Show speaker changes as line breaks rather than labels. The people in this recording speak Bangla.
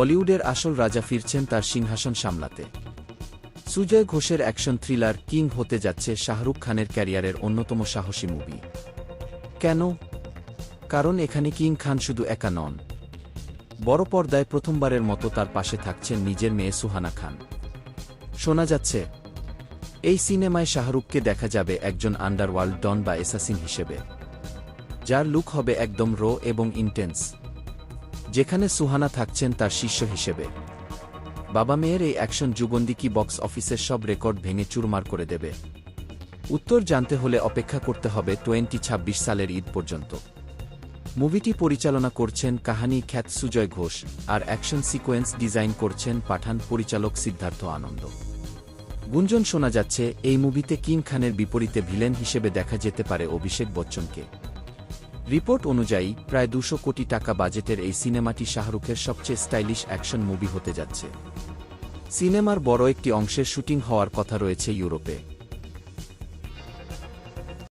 বলিউডের আসল রাজা ফিরছেন তার সিংহাসন সামলাতে। সুজয় ঘোষের অ্যাকশন থ্রিলার কিং হতে যাচ্ছে শাহরুখ খানের ক্যারিয়ারের অন্যতম সাহসী মুভি। কেন? কারণ এখানে কিং খান শুধু একা নন, বড় পর্দায় প্রথমবারের মতো তার পাশে থাকছেন নিজের মেয়ে সুহানা খান। শোনা যাচ্ছে এই সিনেমায় শাহরুখকে দেখা যাবে একজন আন্ডারওয়ার্ল্ড ডন বা অ্যাসাসিন হিসেবে, যার লুক হবে একদম র এবং ইন্টেন্স, যেখানে সুহানা থাকছেন তার শিষ্য হিসেবে। বাবা মেয়ের এই অ্যাকশন যুগন্দি কি বক্স অফিসের সব রেকর্ড ভেঙে চুরমার করে দেবে? উত্তর জানতে হলে অপেক্ষা করতে হবে 2026 সালের ঈদ পর্যন্ত। মুভিটি পরিচালনা করছেন কাহানি খ্যাত সুজয় ঘোষ, আর অ্যাকশন সিকোয়েন্স ডিজাইন করছেন পাঠান পরিচালক সিদ্ধার্থ আনন্দ। গুঞ্জন শোনা যাচ্ছে এই মুভিতে কিং খানের বিপরীতে ভিলেন হিসেবে দেখা যেতে পারে অভিষেক বচ্চনকে। রিপোর্ট অনুযায়ী প্রায় 200 কোটি টাকা বাজেটের এই সিনেমাটি শাহরুখের সবচেয়ে স্টাইলিশ অ্যাকশন মুভি হতে যাচ্ছে। সিনেমার বড় একটি অংশের শুটিং হওয়ার কথা রয়েছে ইউরোপে।